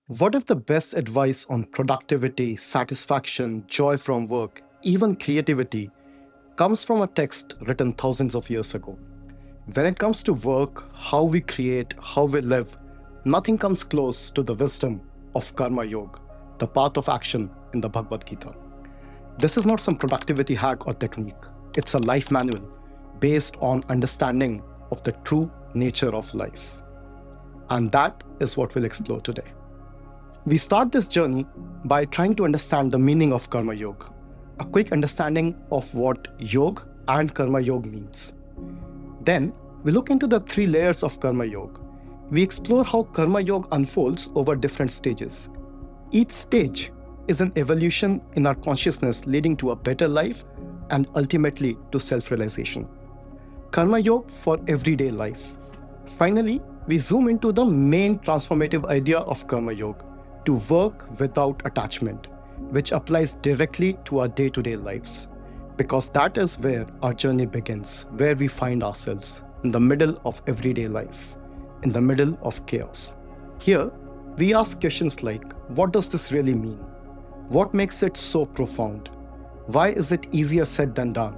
What if the best advice on productivity, satisfaction, joy from work, even creativity comes from a text written thousands of years ago? When it comes to work, how we create, how we live, nothing comes close to the wisdom of Karma Yoga, the path of action in the Bhagavad Gita. This is not some productivity hack or technique. It's a life manual based on understanding of the true nature of life. And that is what we'll explore today. We start this journey by trying to understand the meaning of Karma Yoga, a quick understanding of what Yoga and Karma Yoga means. Then, we look into the three layers of Karma Yoga. We explore how Karma Yoga unfolds over different stages. Each stage is an evolution in our consciousness leading to a better life and ultimately to self-realization. Karma Yoga for everyday life. Finally, we zoom into the main transformative idea of Karma Yoga, to work without attachment, which applies directly to our day-to-day lives. Because that is where our journey begins, where we find ourselves, in the middle of everyday life, in the middle of chaos. Here, we ask questions like, what does this really mean? What makes it so profound? Why is it easier said than done?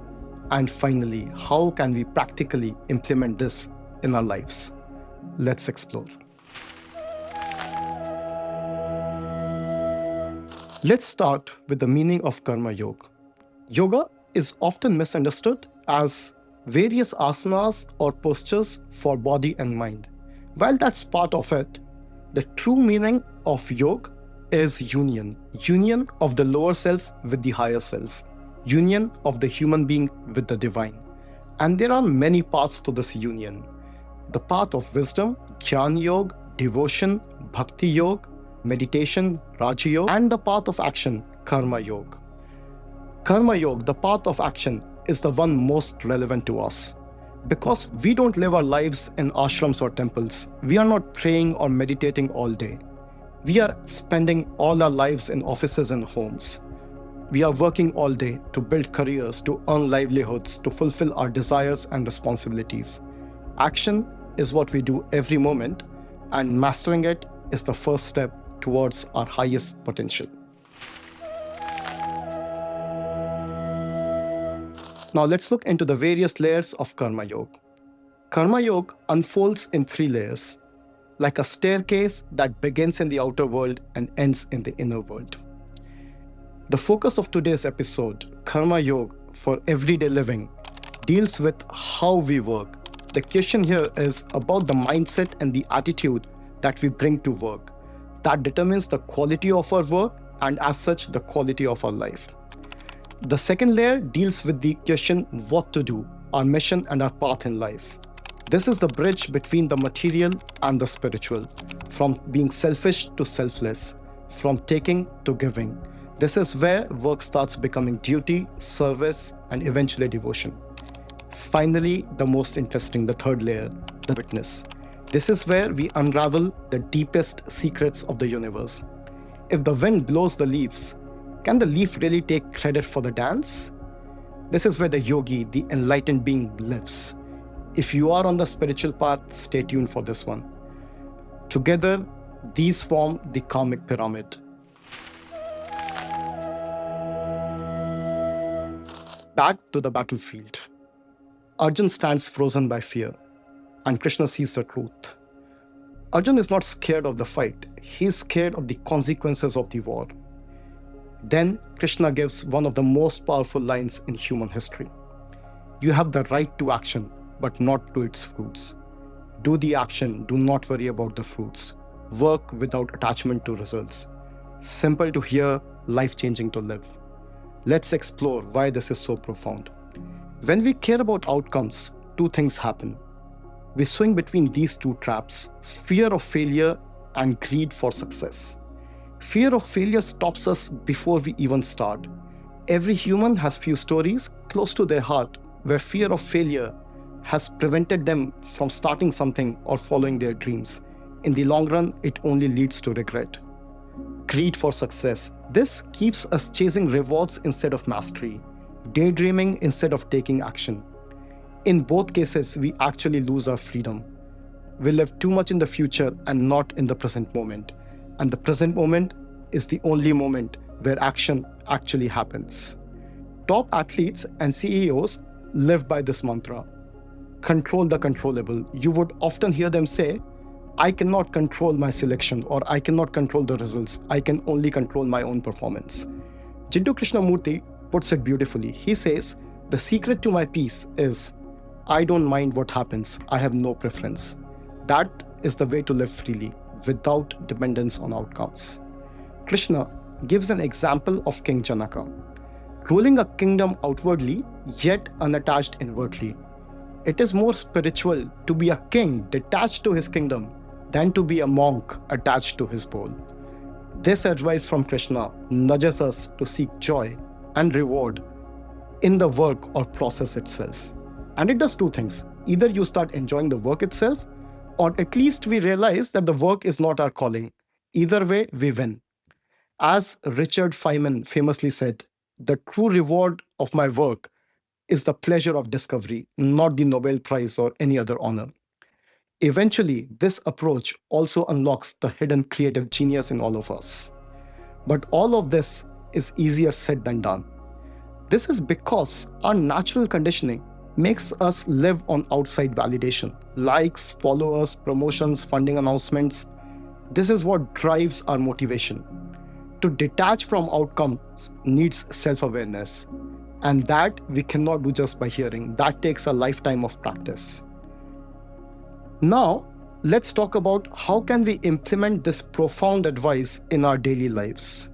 And finally, how can we practically implement this in our lives? Let's explore. Let's start with the meaning of Karma Yoga. Yoga is often misunderstood as various asanas or postures for body and mind. While that's part of it, the true meaning of yoga is union of the lower self with the higher self, union of the human being with the divine. And there are many paths to this union. The path of wisdom, Jnana Yoga, devotion, Bhakti Yoga, meditation, Raja Yoga, and the path of action, Karma Yoga. Karma Yoga, the path of action, is the one most relevant to us. Because we don't live our lives in ashrams or temples. We are not praying or meditating all day. We are spending all our lives in offices and homes. We are working all day to build careers, to earn livelihoods, to fulfill our desires and responsibilities. Action is what we do every moment, and mastering it is the first step towards our highest potential. Now let's look into the various layers of Karma Yoga. Karma Yoga unfolds in three layers, like a staircase that begins in the outer world and ends in the inner world. The focus of today's episode, Karma Yoga for everyday living, deals with how we work. The question here is about the mindset and the attitude that we bring to work. That determines the quality of our work and as such the quality of our life. The second layer deals with the question what to do, our mission and our path in life. This is the bridge between the material and the spiritual, from being selfish to selfless, from taking to giving. This is where work starts becoming duty, service, and eventually devotion. Finally, the most interesting, the third layer, the witness. This is where we unravel the deepest secrets of the universe. If the wind blows the leaves, can the leaf really take credit for the dance? This is where the yogi, the enlightened being, lives. If you are on the spiritual path, stay tuned for this one. Together, these form the karmic pyramid. Back to the battlefield. Arjun stands frozen by fear, and Krishna sees the truth. Arjun is not scared of the fight. He is scared of the consequences of the war. Then Krishna gives one of the most powerful lines in human history. You have the right to action, but not to its fruits. Do the action, do not worry about the fruits. Work without attachment to results. Simple to hear, life-changing to live. Let's explore why this is so profound. When we care about outcomes, two things happen. We swing between these two traps, fear of failure and greed for success. Fear of failure stops us before we even start. Every human has few stories close to their heart where fear of failure has prevented them from starting something or following their dreams. In the long run, it only leads to regret. Greed for success. This keeps us chasing rewards instead of mastery, daydreaming instead of taking action. In both cases, we actually lose our freedom. We live too much in the future and not in the present moment. and the present moment is the only moment where action actually happens. Top athletes and CEOs live by this mantra: control the controllable. You would often hear them say, I cannot control my selection, or I cannot control the results. I can only control my own performance. Jiddu Krishnamurti puts it beautifully. He says, the secret to my peace is, I don't mind what happens. I have no preference. That is the way to live freely, without dependence on outcomes. Krishna gives an example of King Janaka, ruling a kingdom outwardly, yet unattached inwardly. It is more spiritual to be a king detached to his kingdom than to be a monk attached to his bowl. This advice from Krishna nudges us to seek joy and reward in the work or process itself. And it does two things. Either you start enjoying the work itself, or at least we realize that the work is not our calling. Either way, we win. As Richard Feynman famously said, the true reward of my work is the pleasure of discovery, not the Nobel Prize or any other honor. Eventually, this approach also unlocks the hidden creative genius in all of us. But all of this is easier said than done. This is because our natural conditioning makes us live on outside validation, likes, followers, promotions, funding announcements. This is what drives our motivation. To detach from outcomes needs self-awareness. And that we cannot do just by hearing. That takes a lifetime of practice. Now, let's talk about how can we implement this profound advice in our daily lives.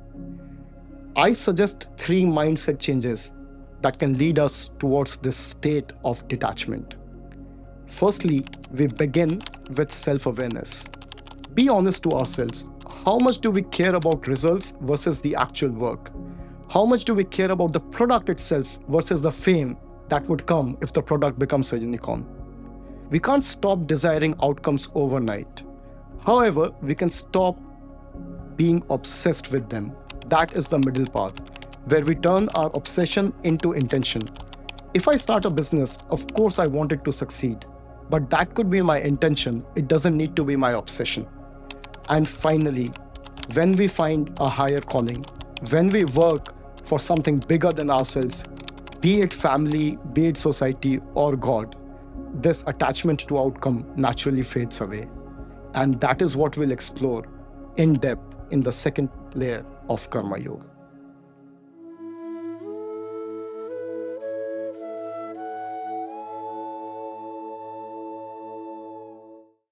I suggest 3 mindset changes that can lead us towards this state of detachment. Firstly, we begin with self-awareness. Be honest to ourselves. How much do we care about results versus the actual work? How much do we care about the product itself versus the fame that would come if the product becomes a unicorn? We can't stop desiring outcomes overnight. However, we can stop being obsessed with them. That is the middle path, where we turn our obsession into intention. If I start a business, of course I want it to succeed, but that could be my intention. It doesn't need to be my obsession. And finally, when we find a higher calling, when we work for something bigger than ourselves, be it family, be it society, or God, this attachment to outcome naturally fades away. And that is what we'll explore in depth in the second layer of Karma Yoga.